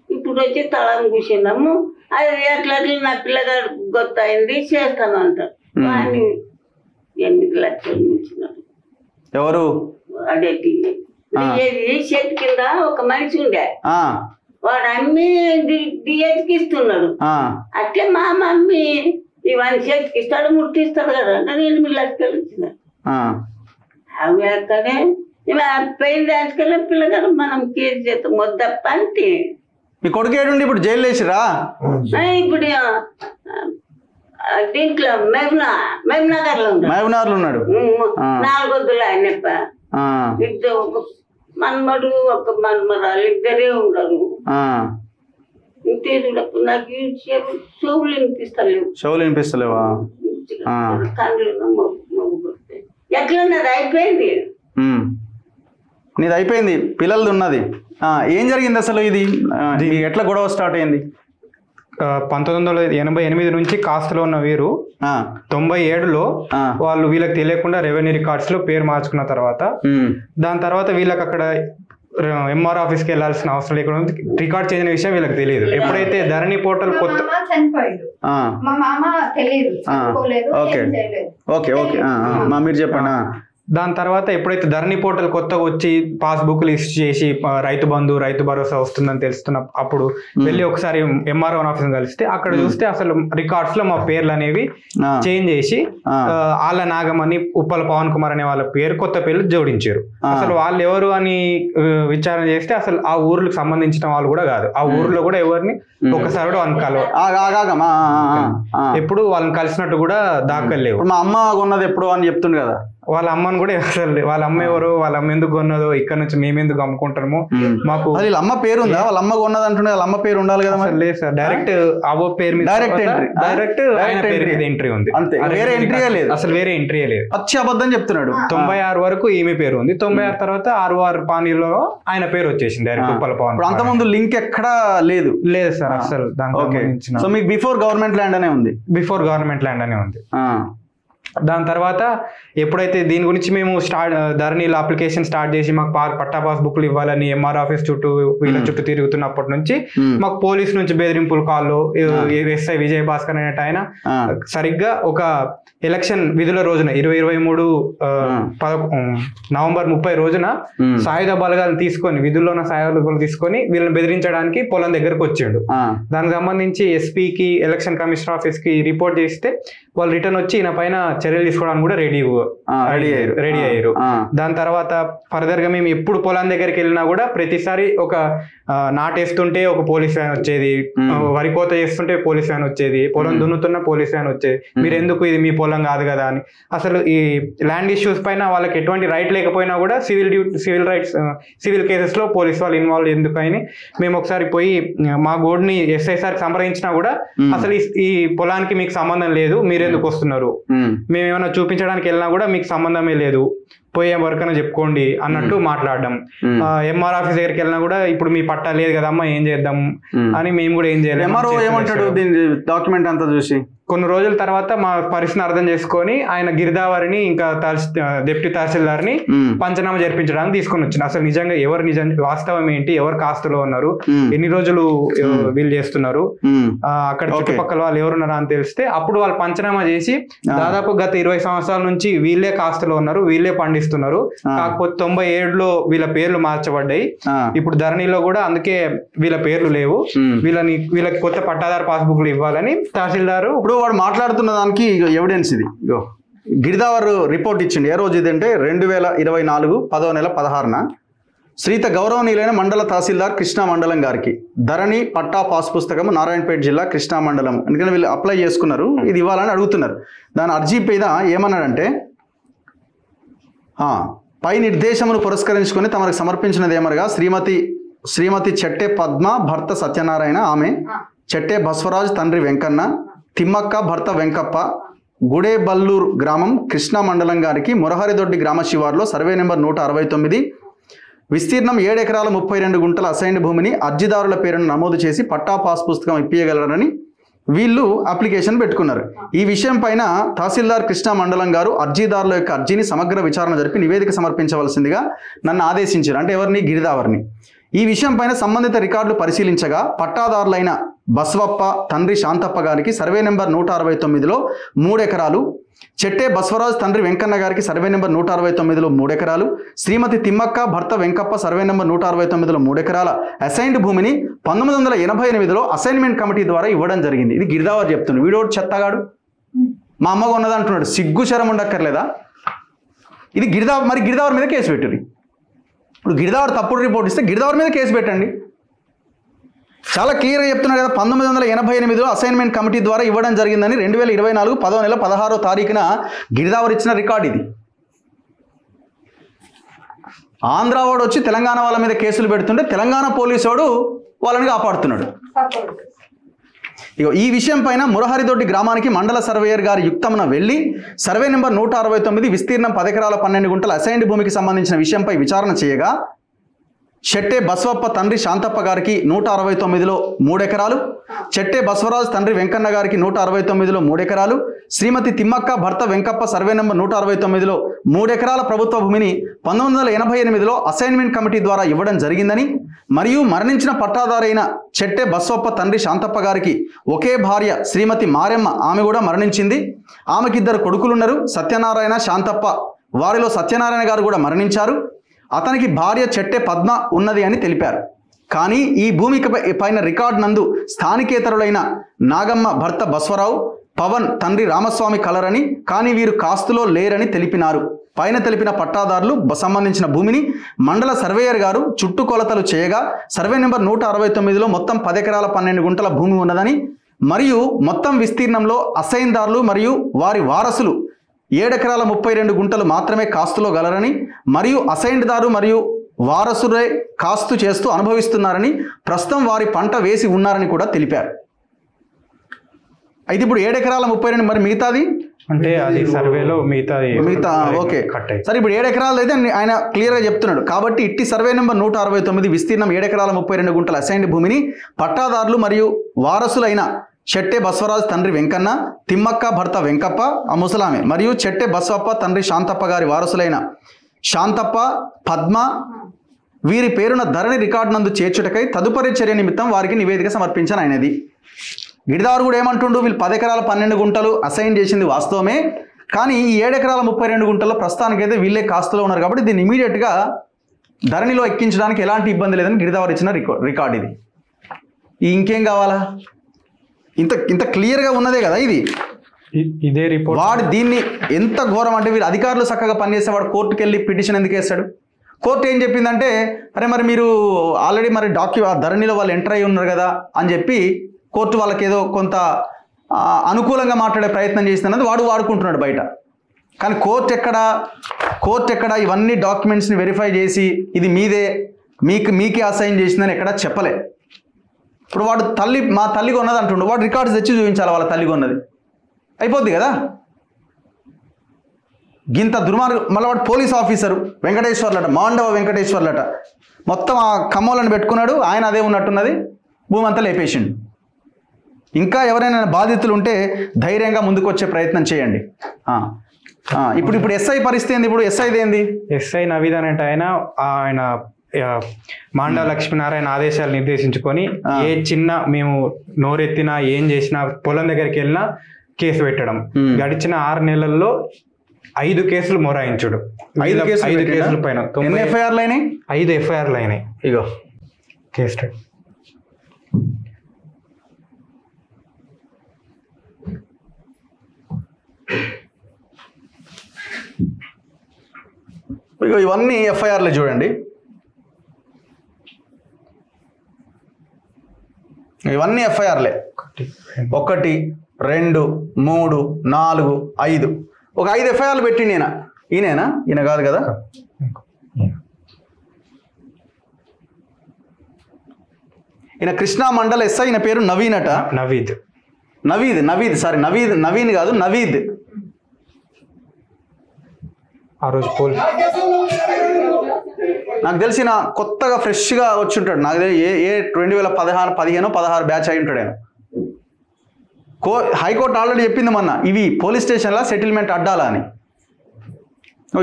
ఇప్పుడు వచ్చి తలం కూర్చున్నాము. అది ఎట్లా నా పిల్లగాడు గొత్త అయింది చేస్తాను అంటారు. కానీ 8 లక్షలు ఇచ్చినాడు. ఎవరు? అదే షెడ్ కింద ఒక మనిషి ఉండే, వాడు అమ్మి డిఏకి ఇస్తున్నాడు. అట్లే మా మమ్మీ ఇవన్నీ చేతికి ఇస్తాడు, ముట్టిస్తాడు కదా, నేను 8 లక్షలు ఇచ్చిన. అవి అక్కడే పెయిన్ దాచుకెళ్ళి పిల్లగారు మనం కేసు చేస్తాం మొద్దప్ప అంటే. మీ కొడుకు ఏడుండి ఇప్పుడు జైలు వేసిరా? ఇప్పుడు దీంట్లో మహబూబ్నగర్ లో ఉన్నాడు. 4 వద్దులు ఆయనప్ప. ఇద్దరు ఒక మన్మడు ఒక మన్మరాలు ఇద్దరే ఉండరు. ఇంతే చూడప్పుడు నాకు చెవులు వినిపిస్తలేవా? కళ్ళు ఎట్లున్నది అయిపోయింది. నీది అయిపోయింది, పిల్లలది ఉన్నది. ఏం జరిగింది అసలు? ఇది ఎట్లా గొడవ స్టార్ట్ అయింది? 1988 నుంచి కాస్ట్లో ఉన్న వీరు 97లో వాళ్ళు వీళ్ళకి తెలియకుండా రెవెన్యూ రికార్డ్స్ లో పేరు మార్చుకున్న తర్వాత, దాని తర్వాత వీళ్ళకి అక్కడ ఎంఆర్ ఆఫీస్కి వెళ్ళాల్సిన అవసరం లేకుండా రికార్డ్ చేసిన విషయం వీళ్ళకి తెలియదు. ఎప్పుడైతే ధరణి పోర్టల్ కొత్త మీరు చెప్పండి. దాని తర్వాత ఎప్పుడైతే ధరణి పోర్టల్ కొత్తగా వచ్చి పాస్బుక్లు ఇష్యూ చేసి రైతు బంధు రైతు భరోసా వస్తుందని తెలుస్తున్న అప్పుడు వెళ్ళి ఒకసారి ఎంఆర్ఓ ఆఫీస్ కలిస్తే అక్కడ చూస్తే అసలు రికార్డ్స్ లో మా పేర్లు అనేవి చేంజ్ చేసి ఆళ్ళ నాగమని ఉప్పల పవన్ కుమార్ అనే వాళ్ళ పేరు కొత్త పేర్లు జోడించారు. అసలు వాళ్ళు ఎవరు అని విచారణ చేస్తే అసలు ఆ ఊర్లకు సంబంధించిన వాళ్ళు కూడా కాదు. ఆ ఊర్లో కూడా ఎవరిని ఒకసారి కూడా అనుకోవాలి, ఎప్పుడు వాళ్ళని కలిసినట్టు కూడా దాఖలు లేవు. మా అమ్మ కొన్నది ఎప్పుడు అని చెప్తుంది కదా. వాళ్ళ అమ్మని కూడా అసలు వాళ్ళ అమ్మ ఎవరు, వాళ్ళ అమ్మ ఎందుకు కొన్నదో, ఇక్కడ నుంచి మేమెందుకు అమ్ముకుంటాము, మాకు వాళ్ళ అమ్మ పేరు ఉందా? వాళ్ళ అమ్మ కొన్నది అంటుండే వాళ్ళ అమ్మ పేరు ఉండాలి కదా. లేదు సార్, డైరెక్ట్ అవో పేరు మీద డైరెక్ట్ ఎంట్రీ ఉంది, వేరే ఎంట్రీ లేదు. అసలు వేరే ఎంట్రీ లేదు, పచ్చి అబద్ధం చెప్తున్నాడు. 96 వరకు ఈమె పేరు ఉంది. 96 తర్వాత ఆర్ఆర్ పానీలో ఆయన పేరు వచ్చేసింది డైరెక్ట్ ఉప్పల పవన్. అంతకుముందు లింక్ ఎక్కడా లేదు సార్ అసలు. దానికి సో మీకు బిఫోర్ గవర్నమెంట్ ల్యాండ్ అనే ఉంది. బిఫోర్ గవర్నమెంట్ ల్యాండ్ అనే ఉంది. దాని తర్వాత ఎప్పుడైతే దీని గురించి మేము ధరణిలో అప్లికేషన్ స్టార్ట్ చేసి మాకు పట్టా పాస్బుక్లు ఇవ్వాలని ఎంఆర్ ఆఫీస్ చుట్టూ వీళ్ళ చుట్టూ తిరుగుతున్నప్పటి నుంచి మాకు పోలీస్ నుంచి బెదిరింపులు కాళ్ళు, ఎస్ఐ విజయ్ భాస్కర్ అనేట ఆయన సరిగ్గా ఒక ఎలక్షన్ విధుల రోజున 2023 నవంబర్ 30 రోజున సాయుధ బలగాలు తీసుకొని, విధుల్లో ఉన్న సాయుధ బలగాలు తీసుకొని వీళ్ళని బెదిరించడానికి పొలం దగ్గరకు వచ్చిండు. దానికి సంబంధించి ఎస్పీకి ఎలక్షన్ కమిషనర్ ఆఫీస్ కి రిపోర్ట్ చేస్తే వాళ్ళు రిటర్న్ వచ్చి ఈయన పైన చర్యలు తీసుకోవడానికి కూడా రెడీ అయ్యారు. దాని తర్వాత ఫర్దర్ గా మేము ఎప్పుడు పొలం దగ్గరికి వెళ్ళినా కూడా ప్రతిసారి ఒక నాటేస్తుంటే ఒక పోలీస్ వ్యాన్ వచ్చేది, వరి కోత చేస్తుంటే పోలీస్ వ్యాన్ వచ్చేది, పొలం దున్నుతున్న పోలీస్ వ్యాన్ వచ్చేది. మీరు ఎందుకు, ఇది మీ పొలం కాదు కదా అని. అసలు ఈ ల్యాండ్ ఇష్యూస్ పైన వాళ్ళకి ఎటువంటి రైట్ లేకపోయినా కూడా సివిల్ కేసెస్ లో పోలీస్ వాళ్ళు ఇన్వాల్వ్ ఎందుకని మేము ఒకసారి పోయి మా గోడ్ని ఎస్ఐ సార్ సంప్రదించినా కూడా అసలు ఈ పొలానికి మీకు సంబంధం లేదు, మీరెందుకు వస్తున్నారు, మేము ఏమైనా చూపించడానికి వెళ్ళినా కూడా మీకు సంబంధమే లేదు, పోయే వర్క్ అని చెప్పుకోండి అన్నట్టు మాట్లాడడం. ఎంఆర్ ఆఫీస్ దగ్గరికి వెళ్ళినా కూడా ఇప్పుడు మీ పట్టా లేదు కదమ్మా ఏం చేద్దాం అని మేము కూడా ఏం చేయలేము. ఎంఆర్ఓ ఏమంటాడు డాక్యుమెంట్ అంతా చూసి? కొన్ని రోజుల తర్వాత మా పరిస్థితిని అర్థం చేసుకొని ఆయన గిరిదావరిని ఇంకా డిప్యూటీ తహసీల్దార్ని పంచనామా జరిపించడానికి తీసుకొని వచ్చింది. అసలు నిజంగా ఎవరు వాస్తవం ఏంటి, ఎవరు కాస్తులో ఉన్నారు, ఎన్ని రోజులు వీళ్ళు చేస్తున్నారు, అక్కడ చుట్టుపక్కల వాళ్ళు ఎవరున్నారా అని తెలిస్తే అప్పుడు వాళ్ళు పంచనామా చేసి దాదాపు గత 20 సంవత్సరాల నుంచి వీళ్ళే కాస్తులో ఉన్నారు, వీళ్ళే పండిస్తున్నారు. కాకపోతే 97లో వీళ్ళ పేర్లు మార్చబడ్డాయి. ఇప్పుడు ధరణిలో కూడా అందుకే వీళ్ళ పేర్లు లేవు, వీళ్ళకి కొత్త పట్టాదారు పాస్బుక్లు ఇవ్వాలని తహసీల్దారు. ఇప్పుడు వాడు మాట్లాడుతున్న దానికి ఎవిడెన్స్ ఇది. గిరిదావర్ రిపోర్ట్ ఇచ్చింది. ఏ రోజు ఇదంటే 2024 10వ నెల 16న శ్రీత గౌరవనీయులైన మండల తహసీల్దార్ కృష్ణా మండలం గారికి ధరణి పట్టా పాస్ పుస్తకం నారాయణపేట జిల్లా కృష్ణా మండలం. ఎందుకంటే వీళ్ళు అప్లై చేసుకున్నారు, ఇది ఇవ్వాలని అడుగుతున్నారు. దాని అర్జీ మీద ఏమన్నాడంటే, పై నిర్దేశమును పురస్కరించుకొని తమకు సమర్పించినది ఏమనగా శ్రీమతి చెట్టే పద్మ భర్త సత్యనారాయణ, ఆమె చెట్టే బస్వరాజ్ తండ్రి వెంకన్న, తిమ్మక్క భర్త వెంకప్ప, గుడేబల్లూరు గ్రామం కృష్ణా మండలం గారికి మురహరిదొడ్డి గ్రామ శివార్లో సర్వే నెంబర్ 169, విస్తీర్ణం 7 ఎకరాల 32 గుంటల అసైన్డ్ భూమిని అర్జీదారుల పేరును నమోదు చేసి పట్టా పాస్ పుస్తకం ఇప్పించగలరని వీళ్ళు అప్లికేషన్ పెట్టుకున్నారు. ఈ విషయం పైన తహసీల్దార్ కృష్ణా మండలం గారు అర్జీదారుల యొక్క అర్జీని సమగ్ర విచారణ జరిపి నివేదిక సమర్పించవలసిందిగా నన్ను ఆదేశించారు. అంటే ఎవరిని? గిరిదావర్ని. ఈ విషయం పైన సంబంధిత రికార్డులు పరిశీలించగా పట్టాదారులైన బస్వప్ప తండ్రి శాంతప్ప గారికి సర్వే నెంబర్ 169లో 3 ఎకరాలు, చెట్టే బస్వరాజు తండ్రి వెంకన్న గారికి సర్వే నెంబర్ 169లో 3 ఎకరాలు, శ్రీమతి తిమ్మక్క భర్త వెంకప్ప సర్వే నెంబర్ 169లో 3 ఎకరాల అసైన్డ్ భూమిని 1988లో అసైన్మెంట్ కమిటీ ద్వారా ఇవ్వడం జరిగింది. ఇది గిరిదావర్ చెప్తున్నాడు. వీడోడు చెత్తగాడు మా అమ్మ కొన్నది అంటున్నాడు. సిగ్గు శరం ఉండక్కర్లేదా? ఇది గిరిదావర్ మీద కేసు పెట్టింది. ఇప్పుడు గిరిదావర్ తప్పుడు రిపోర్ట్ ఇస్తే గిరిదావర్ మీద కేసు పెట్టండి. చాలా క్లియర్గా చెప్తున్నారు కదా, 1988లో అసైన్మెంట్ కమిటీ ద్వారా ఇవ్వడం జరిగిందని 2024 10వ నెల 16వ తారీఖున గిరిదావర్ ఇచ్చిన రికార్డు ఇది. ఆంధ్ర వాడు వచ్చి తెలంగాణ వాళ్ళ మీద కేసులు పెడుతుంటే తెలంగాణ పోలీసు వాడు వాళ్ళని కాపాడుతున్నాడు. ఈ విషయం పైన మురహరిదొడ్డి గ్రామానికి మండల సర్వేయర్ గారి యుక్తమున వెళ్లి సర్వే నెంబర్ 169 విస్తీర్ణం 10 ఎకరాల 12 గుంటల అసైన్డ్ భూమికి సంబంధించిన విషయంపై విచారణ చేయగా చెట్టే బస్వప్ప తండ్రి శాంతప్ప గారికి 169లో 3 ఎకరాలు, చెట్టే బస్వరాజు తండ్రి వెంకన్న గారికి 169లో 3 ఎకరాలు, శ్రీమతి తిమ్మక్క భర్త వెంకప్ప సర్వే నెంబర్ 169లో 3 ఎకరాల ప్రభుత్వ భూమిని 1988లో అసైన్మెంట్ కమిటీ ద్వారా ఇవ్వడం జరిగిందని మరియు మరణించిన పట్టాదారైన చెట్టే బస్వప్ప తండ్రి శాంతప్ప గారికి ఒకే భార్య శ్రీమతి మారెమ్మ, ఆమె కూడా మరణించింది. ఆమెకి 2 కొడుకులున్నారు, సత్యనారాయణ, శాంతప్ప. వారిలో సత్యనారాయణ గారు కూడా మరణించారు. అతనికి భార్య చెట్టే పద్మ ఉన్నది అని తెలిపారు. కానీ ఈ భూమికి పైన రికార్డు నందు స్థానికేతరులైన నాగమ్మ భర్త బస్వరావు, పవన్ తండ్రి రామస్వామి కలరని, కానీ వీరు కాస్తులో లేరని తెలిపినారు. పైన తెలిపిన పట్టాదారులు సంబంధించిన భూమిని మండల సర్వేయర్ గారు చుట్టుకొలతలు చేయగా సర్వే నెంబర్ 169లో మొత్తం 10 ఎకరాల 12 గుంటల భూమి ఉన్నదని మరియు మొత్తం విస్తీర్ణంలో అసైన్దారులు మరియు వారి వారసులు 7 ఎకరాల 32 గుంటలు మాత్రమే కాస్తులో గలరని మరియు అసైన్దారు మరియు వారసులే కాస్తు చేస్తూ అనుభవిస్తున్నారని, ప్రస్తుతం వారి పంట వేసి ఉన్నారని కూడా తెలిపారు. అయితే ఇప్పుడు 7 ఎకరాల 32 మరి మిగతాది అంటే అది సర్వేలో మిగతా ఓకే సరే. ఇప్పుడు 7 ఎకరాలు అయితే ఆయన క్లియర్గా చెప్తున్నాడు. కాబట్టి ఇట్టి సర్వే నెంబర్ 169 విస్తీర్ణం 7 ఎకరాల 32 గుంటల అసైన్డ్ భూమిని పట్టాదారులు మరియు వారసులైన చెట్టే బస్వరాజు తండ్రి వెంకన్న, తిమ్మక్క భర్త వెంకప్ప ఆ ముసలామె మరియు చెట్టే బస్వప్ప తండ్రి శాంతప్ప గారి వారసులైన శాంతప్ప, పద్మ వీరి పేరున ధరణి రికార్డు నందు చేర్చుటకై తదుపరి చర్య నిమిత్తం వారికి నివేదిక సమర్పించాను ఆయనది. గిరిదారు కూడా ఏమంటుండు, వీళ్ళు 10 ఎకరాల 12 గుంటలు అసైన్ చేసింది వాస్తవమే, కానీ ఈ 7 ఎకరాల 32 గుంటల్లో ప్రస్తుతానికైతే వీళ్ళే కాస్తులో ఉన్నారు కాబట్టి దీన్ని ఇమీడియట్గా ధరణిలో ఎక్కించడానికి ఎలాంటి ఇబ్బంది లేదని గిరిదావర్ ఇచ్చిన రికార్డు ఇది. ఇంకేం కావాలా? ఇంత క్లియర్గా ఉన్నదే కదా ఇది. ఇదే రిపోర్ట్. వాడు దీన్ని ఎంత ఘోరం అంటే, వీళ్ళు అధికారులు చక్కగా పనిచేస్తే వాడు కోర్టుకు వెళ్ళి పిటిషన్ ఎందుకు వేస్తాడు? కోర్టు ఏం చెప్పిందంటే, అరే మరి మీరు ఆల్రెడీ మరి ధరణిలో వాళ్ళు ఎంటర్ అయి ఉన్నారు కదా అని చెప్పి కోర్టు వాళ్ళకి ఏదో కొంత అనుకూలంగా మాట్లాడే ప్రయత్నం చేసిందన్నది వాడు వాడుకుంటున్నాడు బయట. కానీ కోర్టు ఎక్కడ ఇవన్నీ డాక్యుమెంట్స్ని వెరిఫై చేసి ఇది మీదే మీకే అసైన్ చేసిందని ఎక్కడా చెప్పలే. ఇప్పుడు వాడు మా తల్లి కొన్నది అంటుండు, వాడు రికార్డ్స్ తెచ్చి చూపించాలి వాళ్ళ తల్లి కొన్నది, అయిపోద్ది కదా. గింత దుర్మార్గం. మళ్ళీ వాడు పోలీస్ ఆఫీసరు వెంకటేశ్వర్లట, మాండవ వెంకటేశ్వర్లట, మొత్తం ఆ కమ్మోలను పెట్టుకున్నాడు. ఆయన అదే ఉన్నట్టున్నది, భూమి అంతా లేపేసిండు. ఇంకా ఎవరైనా బాధితులు ఉంటే ధైర్యంగా ముందుకు వచ్చే ప్రయత్నం చేయండి. ఇప్పుడు ఎస్ఐ పరిస్థితి ఏంది? ఇప్పుడు ఎస్ఐది ఏంది? ఎస్ఐ నవీద్ అంటే ఆయన మాండవ లక్ష్మీనారాయణ ఆదేశాలు నిర్దేశించుకొని ఏ చిన్న మేము నోరెత్తినా ఏం చేసినా పొలం దగ్గరికి వెళ్ళినా కేసు పెట్టడం. గడిచిన 6 నెలల్లో 5 కేసులు మొరాయించుడు. 5 కేసుల పైన 5 ఎఫ్ఐఆర్లు అయినాయి. ఇగో కేసు స్టడీ. ఇగో ఇవన్నీ ఎఫ్ఐఆర్లు చూడండి. ఇవన్నీ ఎఫ్ఐఆర్లే. 1 2 3 4 5 ఒక 5 ఎఫ్ఐఆర్లు పెట్టిండి. ఈయన కాదు కదా. ఈయన కృష్ణా మండల ఎస్ఐ. ఈయన పేరు నవీన్ అట. నవీన్ కాదు, నవీద్. ఆ రోజు నాకు తెలిసిన కొత్తగా ఫ్రెష్గా వచ్చి ఉంటాడు. నాకు 2015-16 బ్యాచ్ అయి ఉంటాడు ఆయన. హైకోర్టు ఆల్రెడీ చెప్పింది మొన్న, ఇవి పోలీస్ స్టేషన్లో సెటిల్మెంట్ అడ్డాలా అని.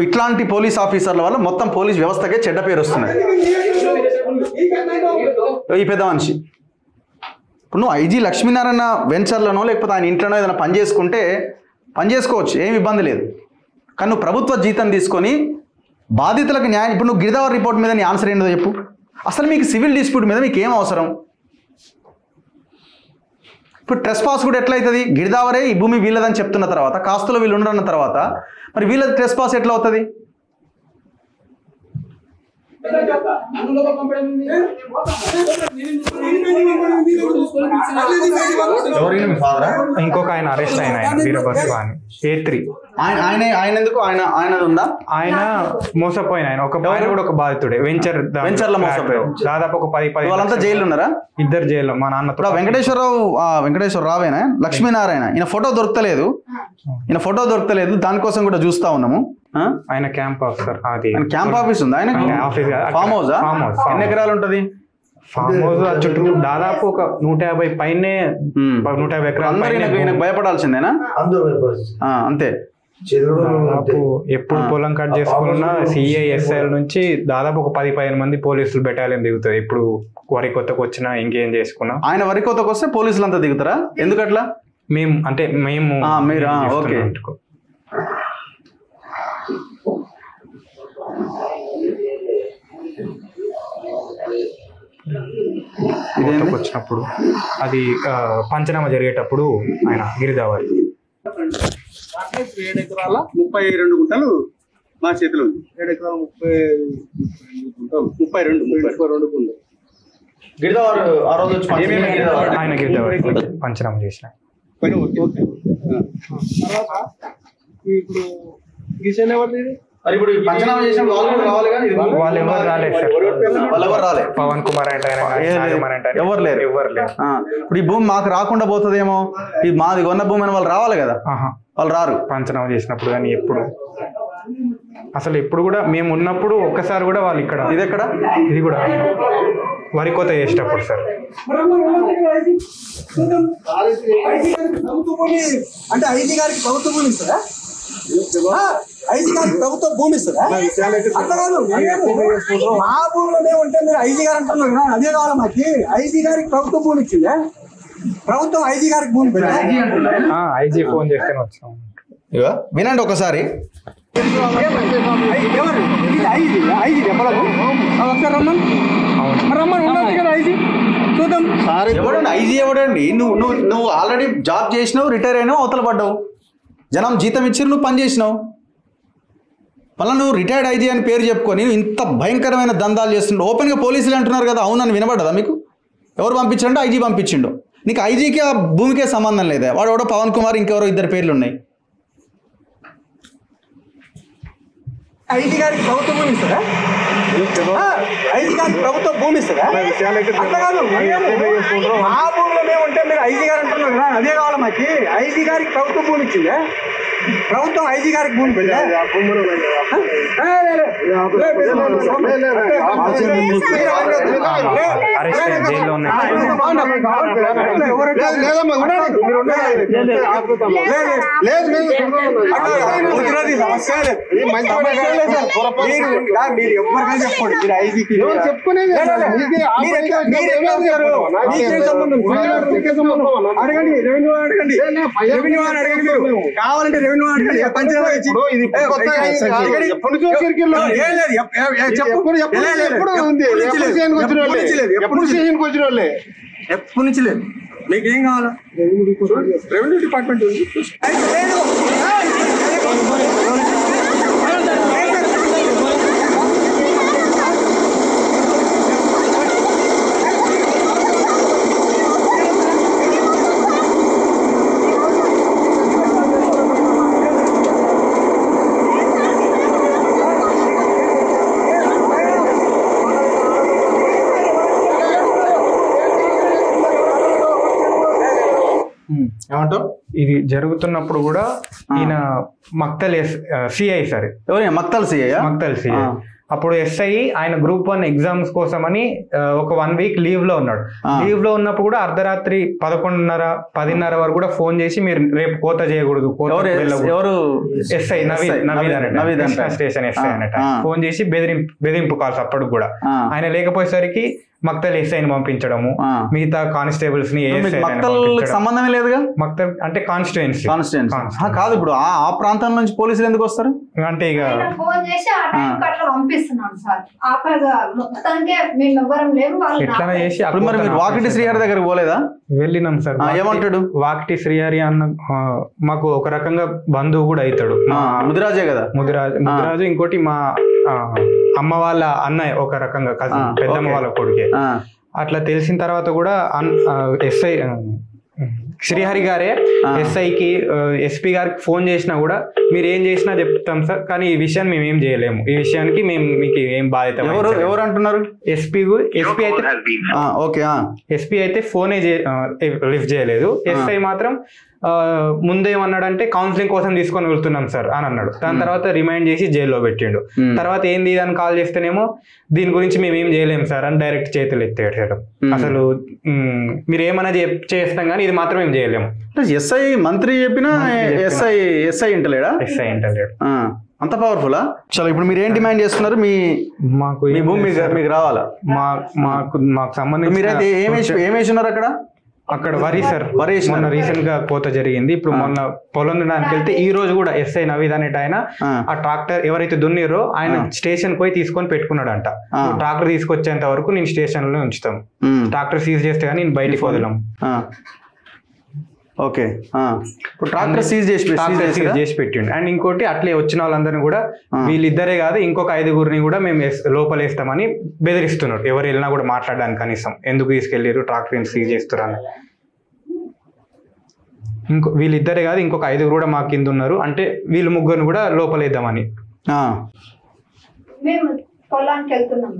ఇట్లాంటి పోలీస్ ఆఫీసర్ల వల్ల మొత్తం పోలీస్ వ్యవస్థకే చెడ్డ పేరు వస్తున్నది. ఈ పెద్ద మనిషి ఇప్పుడు నువ్వు ఐజీ లక్ష్మీనారాయణ వెంచర్లోనో లేకపోతే ఆయన ఇంట్లోనో ఏదైనా పని చేసుకుంటే పని చేసుకోవచ్చు, ఏమి ఇబ్బంది లేదు. కానీ నువ్వు ప్రభుత్వ జీతం తీసుకొని బాధితులకు న్యాయం, ఇప్పుడు నువ్వు గిరిదావర్ రిపోర్ట్ మీద నీ ఆన్సర్ ఏంటో చెప్పు. అసలు మీకు సివిల్ డిస్ప్యూట్ మీద మీకు ఏం అవసరం? ఇప్పుడు ట్రెస్ పాస్ కూడా ఎట్లయితుంది? గిరిదావరే ఈ భూమి వీళ్ళదని చెప్తున్న తర్వాత, కాస్తులో వీళ్ళు ఉండరన్న తర్వాత మరి వీళ్ళది ట్రెస్ పాస్ ఎట్లా అవుతుంది? ఇంకొక ఆయన అరెస్ట్ అయిన వీరభద్రవాణి A3 ఆయన ఎందుకు ఆయన ఉందా? ఆయన మోసపోయిన ఆయన ఒక బాధితుడే వెంచర్లో మోసపోయాడు. దాదాపు ఒక 10 వాళ్ళంతా జైలు ఉన్నారా? ఇద్దరు జైల్లో. మా నాన్నతో వెంకటేశ్వరరావేనా లక్ష్మీనారాయణ ఈయన ఫోటో దొరకలేదు, దానికోసం కూడా చూస్తా ఉన్నాము. ఆయన క్యాంప్ ఆఫీసర్. అది క్యాంప్ ఆఫీస్ ఉంది ఆయన. ఫామ్ హౌస్ ఎన్ని ఎకరాలు ఉంటది? ఫామ్ హౌస్ చుట్టూ దాదాపు ఒక 150 పైనే, 150 ఎకరాలు. భయపడాల్సిందేనా? అంతే. ఎప్పుడు పొలం కట్ చేసుకున్నా CISL నుంచి దాదాపు ఒక 10-15 మంది పోలీసులు బెటాలియన్ దిగుతుంది. ఇప్పుడు వరి కొత్తకు వచ్చినా ఇంకేం చేసుకున్నా. ఆయన వరి కొత్తకు వస్తే పోలీసులు అంతా దిగుతారా? ఎందుకట్లా? మేము ఓకే. వచ్చినప్పుడు అది పంచనామా జరిగేటప్పుడు ఆయన గిరిదావరి 7 ఎకరాల 32 గుంటలు మా చేతిలో ఉంది. 7 ఎకరాల 32 గుంటలు గిరిదావర్ ఆ రోజు ఆయన గిరిదావరి పంచనామా చేసిన తర్వాత ఇప్పుడు గిషన్ ఎవరిది? ఇప్పుడు పంచనామా చేసిన వాళ్ళు ఎవరు రాలేదు. పవన్ కుమార్ అంటే ఎవరు లేరు. ఇప్పుడు ఈ భూమి మాకు రాకుండా పోతుందేమో, ఈ మాది కొన్న భూమి అని వాళ్ళు రావాలి కదా, వాళ్ళు రారు పంచనామా చేసినప్పుడు. కానీ ఎప్పుడు అసలు ఎప్పుడు కూడా మేము ఉన్నప్పుడు ఒక్కసారి కూడా వాళ్ళు ఇక్కడ ఇది కూడా వరి కోత చేసేటప్పుడు సార్ అంటే ఐజీ గారికి ప్రభుత్వ భూమి ఇస్తారా? ఐజీ గారికి ప్రభుత్వ భూమి ఇస్తారా? మా భూమిలోనే ఉంటే మీరు ఐజీ గారు అంటున్నారు కదా, అదే కావాలి మాకు. ఐజీ గారికి ప్రభుత్వ భూమి ఇచ్చిందే, ప్రభుత్వం ఐజీ గారికి భూమి ఐజీ ఫోన్ చేస్తే వచ్చాం. వినండి ఒకసారి. ఎవడండి ఐజీ? ఎవడండి? నువ్వు ఆల్రెడీ జాబ్ చేసినావు, రిటైర్ అయినావు, అవతల పడ్డావు, జనం జీతం ఇచ్చి నువ్వు పని చేసినావు. మళ్ళీ నువ్వు రిటైర్డ్ ఐజీ అని పేరు చెప్పుకొని ఇంత భయంకరమైన దందాలు చేస్తున్నావు. ఓపెన్గా పోలీసులు అంటున్నారు కదా, అవునని వినబడ్డదా మీకు? ఎవరు పంపించారంటే ఐజీ పంపించిండు. నీకు ఐజీకి ఆ భూమికే సంబంధం లేదా? వాడు ఎవడో పవన్ కుమార్, ఇంకెవరో 2 పేర్లు ఉన్నాయి. ఐజీ గారికి ప్రభుత్వ భూమి ఇస్తారా? ఐజీ గారికి ప్రభుత్వ భూమి ఇస్తారా? మా భూమిలోనే ఉంటే మీరు ఐజీ గారు అంటున్నారు కదా, అదే కావాలి మాకు. ఐజీ గారికి ప్రభుత్వ భూమి ఇచ్చిందే, ప్రభుత్వం ఐజీ గారికి భూమి మీరు ఎవరికైనా చెప్పండి. మీరు ఐజీకి చెప్పుకునేది అడగండి, రెవెన్యూ అడగండి, రెవెన్యూ అని అడగండి. కావాలంటే రెవెన్యూ అడగండి. పంచాయతీ ఎప్పటి నుంచి లేదు. మీకేం కావాలా? రెవెన్యూ డిపార్ట్మెంట్ ఉంది. ఏమంటావు? ఇది జరుగుతున్నప్పుడు కూడా ఈయన మక్తల్ సిఐ సార్, ఎవరు మక్తల్ సిఐ? మక్తల్ సిఐ అప్పుడు ఎస్ఐ ఆయన గ్రూప్ 1 ఎగ్జామ్స్ కోసమని ఒక 1 వీక్ లీవ్ లో ఉన్నాడు. లీవ్ లో ఉన్నప్పుడు కూడా అర్ధరాత్రి 11:30, 10:30 వరకు కూడా ఫోన్ చేసి మీరు రేపు కోత చేయకూడదు, ఎస్ఐ నవీద్ స్టేషన్ ఎస్ఐ అన్నట్టు ఫోన్ చేసి బెదిరింపు కాల్స్ అప్పుడు కూడా. ఆయన లేకపోయేసరికి మక్తల్ ఎస్ఐని పంపించడము, మిగతా కానిస్టేబుల్స్ ని సంబంధమే లేదుగా. మక్తల్ అంటే కాన్స్టిట్యుయెన్సీ కాదు. ఇప్పుడు ఆ ప్రాంతం నుంచి పోలీసులు ఎందుకు వస్తారు అంటే ఇక ఫోన్ చేసి ఆ టైంకి అట్లా పంపిస్తున్నాడు సార్. మొత్తానికి మేము ఎవరం లేవు ఎట్లా చేసి. మరి మీరు వాకిటి శ్రీహరి దగ్గరకు పోలేదా? వెళ్ళినాం సార్. ఏమంటాడు? వాకిటి శ్రీహరి అన్న మాకు ఒక రకంగా బంధువు కూడా అవుతాడు. ముదిరాజే కదా. ముదిరాజు ఇంకోటి మా అమ్మ వాళ్ళ అన్నయ్య, ఒక రకంగా కజిన్, పెద్దమ్మ వాళ్ళ కొడుకే. అట్లా తెలిసిన తర్వాత కూడా ఎస్ఐ శ్రీహరి గారే ఎస్ఐకి ఎస్పీ గారికి ఫోన్ చేసినా కూడా మీరు ఏం చేసినా చెప్తాం సార్, కానీ ఈ విషయాన్ని మేము ఏం చేయలేము, ఈ విషయానికి మేము మీకు ఏం బాధ్యత. ఎవరు అంటున్నారు? ఎస్పీ అయితే ఫోనే లిఫ్ట్ చేయలేదు. ఎస్ఐ మాత్రం ముందేమన్నాడంటే కౌన్సిలింగ్ కోసం తీసుకొని వెళ్తున్నాం సార్ అని అన్నాడు. దాని తర్వాత రిమైండ్ చేసి జైల్లో పెట్టిండు. తర్వాత ఏంది అని కాల్ చేస్తేనేమో దీని గురించి మేము ఏం చేయలేము సార్ అని డైరెక్ట్ చేతులు ఎత్తేయడం. అసలు మీరు ఏమైనా చేస్తాం కానీ ఇది మాత్రం ఏం చేయలేము. ఎస్ఐ మంత్రి చెప్పినా ఎస్ఐ ఇంటలేడా? ఎస్ఐ ఇంటలేడు. అంత పవర్ఫుల్. చలో ఇప్పుడు మీరు ఏం డిమాండ్ చేస్తున్నారు? మాకు భూమి మీకు రావాలా? మాకు సంబంధించి మీరైతే ఏమేసి ఉన్నారు అక్కడ? అక్కడ వరి సార్, మొన్న రీసెంట్ గా కోత జరిగింది. ఇప్పుడు మొన్న పొలం దున్నడానికి వెళ్తే ఈ రోజు కూడా ఎస్ఐ నవీద్ అనేట ఆయన ఆ ట్రాక్టర్ ఎవరైతే దున్నిరో ఆయన స్టేషన్ పోయి తీసుకొని పెట్టుకున్నాడంట. ట్రాక్టర్ తీసుకొచ్చేంత వరకు నేను స్టేషన్ లో ఉంచుతాం, ట్రాక్టర్ సీజ్ చేస్తే కానీ నేను బయటికి వదలం. ఓకే, ఇప్పుడు ట్రాక్టర్ సీజ్ చేసి పెట్టిండు. అండ్ ఇంకోటి అట్లే వచ్చిన వాళ్ళందరినీ కూడా వీళ్ళిద్దరే కాదు ఇంకొక 5గురిని కూడా మేము లోపలేస్తామని బెదిరిస్తున్నాడు. ఎవరు వెళ్ళినా కూడా మాట్లాడడానికి కనీసం ఎందుకు తీసుకెళ్ళారు, ట్రాక్టర్ సీజ్ చేస్తున్నారు. వీళ్ళిద్దరే కాదు ఇంకొక 5గురు కూడా మా కింద ఉన్నారు, అంటే వీళ్ళు 3 కూడా లోపలేద్దామని. పొలానికి వెళ్తున్నాం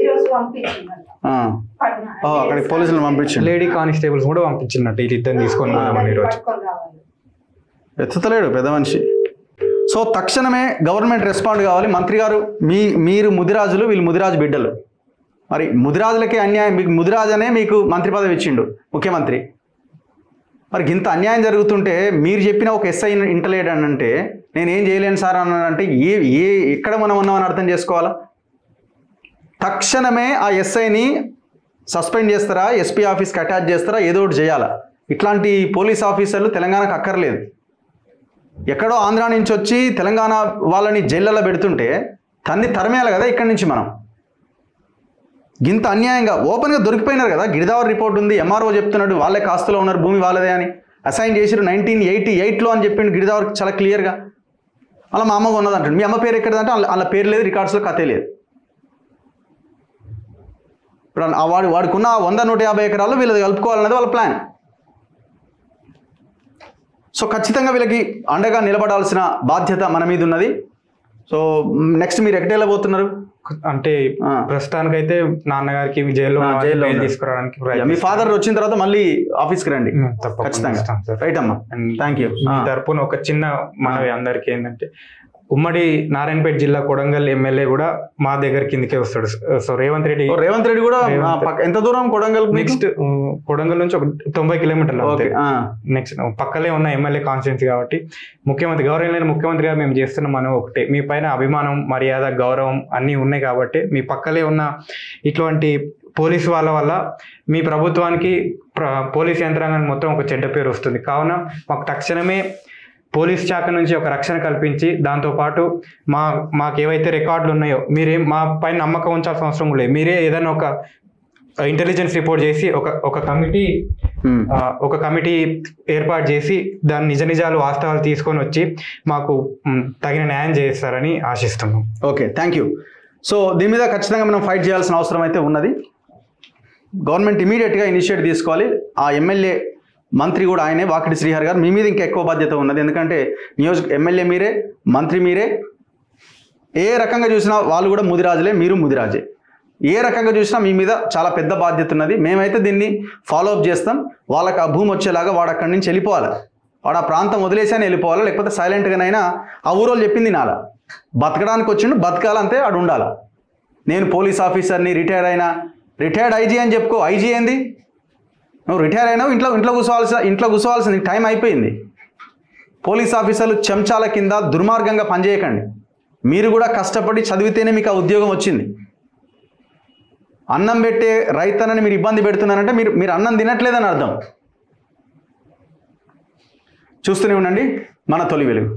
ఈరోజు పంపించారు, అక్కడికి పోలీసులు పంపించారు, లేడీ కానిస్టేబుల్స్ కూడా పంపించినట్టు వీళ్ళిద్దరిని తీసుకొని పోదామని. ఈరోజు ఎత్తుతలేడు పెద్ద మనిషి. సో తక్షణమే గవర్నమెంట్ రెస్పాండ్ కావాలి. మంత్రి గారు మీరు ముదిరాజులు, వీళ్ళు ముదిరాజు బిడ్డలు. మరి ముదిరాజులకే అన్యాయం, మీకు ముదిరాజనే మీకు మంత్రి పదవి ఇచ్చిండు ముఖ్యమంత్రి. మరి ఇంత అన్యాయం జరుగుతుంటే మీరు చెప్పిన ఒక ఎస్ఐ ఇంటలేడు అని అంటే నేనేం చేయలేను సార్ అన్నాడంటే ఎక్కడ మనం ఉన్నామని అర్థం చేసుకోవాలా? తక్షణమే ఆ ఎస్ఐని సస్పెండ్ చేస్తారా, ఎస్పీ ఆఫీస్కి అటాచ్ చేస్తారా, ఏదో ఒకటి చేయాలా. ఇట్లాంటి పోలీస్ ఆఫీసర్లు తెలంగాణకు అక్కర్లేదు. ఎక్కడో ఆంధ్ర నుంచి వచ్చి తెలంగాణ వాళ్ళని జైళ్ళలో పెడుతుంటే తరిమేయాలి కదా ఇక్కడి నుంచి మనం. ఇంత అన్యాయంగా ఓపెన్గా దొరికిపోయినారు కదా. గిరిదావర్ రిపోర్ట్ ఉంది, ఎంఆర్ఓ చెప్తున్నాడు వాళ్ళే కాస్తులో ఉన్నారు, భూమి వాళ్ళదే అని. అసైన్ చేసిరు 1988లో అని చెప్పిండు గిరిదావర్ చాలా క్లియర్గా. అలా మా అమ్మగా ఉన్నది అంటాడు. మీ అమ్మ పేరు ఎక్కడదంటే వాళ్ళ పేరు లేదు, రికార్డ్స్లో కథే లేదు. ఇప్పుడు వాడుకున్న 100-150 ఎకరాలు వీళ్ళది కలుపుకోవాలనేది వాళ్ళ ప్లాన్. సో ఖచ్చితంగా వీళ్ళకి అండగా నిలబడాల్సిన బాధ్యత మన మీద ఉన్నది. సో నెక్స్ట్ మీరు ఎక్కడ వెళ్ళబోతున్నారు? అంటే ప్రస్తుతానికైతే నాన్నగారికి జైల్లో తీసుకురావడానికి మీ ఫాదర్ వచ్చిన తర్వాత మళ్ళీ ఆఫీస్కి రండి ఖచ్చితంగా. రైట్ అమ్మా, థ్యాంక్ యూ. మీ తరపున ఒక చిన్న మనవి అందరికి ఏంటంటే, ఉమ్మడి నారాయణపేట జిల్లా కొడంగల్ ఎమ్మెల్యే కూడా మా దగ్గర కిందకే వస్తాడు. సో రేవంత్ రెడ్డి కూడా ఎంత దూరం కొడంగల్? నెక్స్ట్ కొడంగల్ నుంచి ఒక 90 కిలోమీటర్లు. నెక్స్ట్ పక్కలే ఉన్న ఎమ్మెల్యే కాన్స్టిట్యున్సీ కాబట్టి గౌరవమైన ముఖ్యమంత్రిగా మేము చేస్తున్నాం మనం ఒకటే, మీ పైన అభిమానం, మర్యాద, గౌరవం అన్నీ ఉన్నాయి కాబట్టి మీ పక్కలే ఉన్న ఇటువంటి పోలీసు వాళ్ళ వల్ల మీ ప్రభుత్వానికి, పోలీస్ యంత్రాంగానికి మొత్తం ఒక చెడ్డ పేరు వస్తుంది. కావున మాకు తక్షణమే పోలీస్ శాఖ నుంచి ఒక రక్షణ కల్పించి, దాంతోపాటు మాకు ఏవైతే రికార్డులు ఉన్నాయో మీరేం మా పైన నమ్మకం ఉంచాల్సిన అవసరం లేదు. మీరే ఏదైనా ఒక ఇంటెలిజెన్స్ రిపోర్ట్ చేసి ఒక కమిటీ ఏర్పాటు చేసి దాని నిజాలు వాస్తవాలు తీసుకొని వచ్చి మాకు తగిన న్యాయం చేస్తారని ఆశిస్తున్నాం. Okay, thank you. సో దీని మీద ఖచ్చితంగా మనం ఫైట్ చేయాల్సిన అవసరం అయితే ఉన్నది. గవర్నమెంట్ ఇమీడియట్గా ఇనిషియేట్ తీసుకోవాలి. ఆ ఎమ్మెల్యే మంత్రి కూడా ఆయనే, వాకిటి శ్రీహరి గారు. మీ మీద ఇంకా ఎక్కువ బాధ్యత ఉన్నది. ఎందుకంటే ఎమ్మెల్యే మీరే, మంత్రి మీరే. ఏ రకంగా చూసినా వాళ్ళు కూడా ముదిరాజులే, మీరు ముదిరాజే. ఏ రకంగా చూసినా మీ మీద చాలా పెద్ద బాధ్యత ఉన్నది. మేమైతే దీన్ని ఫాలో అప్ చేస్తాం. వాళ్ళకి ఆ భూమి వచ్చేలాగా వాడు అక్కడి నుంచి వెళ్ళిపోవాలి. వాడు ఆ ప్రాంతం వదిలేసాని వెళ్ళిపోవాలా, లేకపోతే సైలెంట్గానైనా ఆ ఊరోళ్ళు చెప్పింది నాలా బతకడానికి వచ్చిండు, బతకాలంతే ఆడు ఉండాలా. నేను పోలీస్ ఆఫీసర్ని, రిటైర్డ్ ఐజీ అని చెప్పుకో. ఐజీ ఏంది? నువ్వు రిటైర్ అయినావు, ఇంట్లో కూర్చోవాల్సింది, టైం అయిపోయింది. పోలీస్ ఆఫీసర్లు చెంచాల కింద దుర్మార్గంగా పనిచేయకండి. మీరు కూడా కష్టపడి చదివితేనే మీకు ఆ ఉద్యోగం వచ్చింది. అన్నం పెట్టే రైతన్నని మీరు ఇబ్బంది పెడుతున్నారంటే మీరు అన్నం తినట్లేదని అర్థం. చూస్తూనే ఉండండి మన తొలి వెలుగు.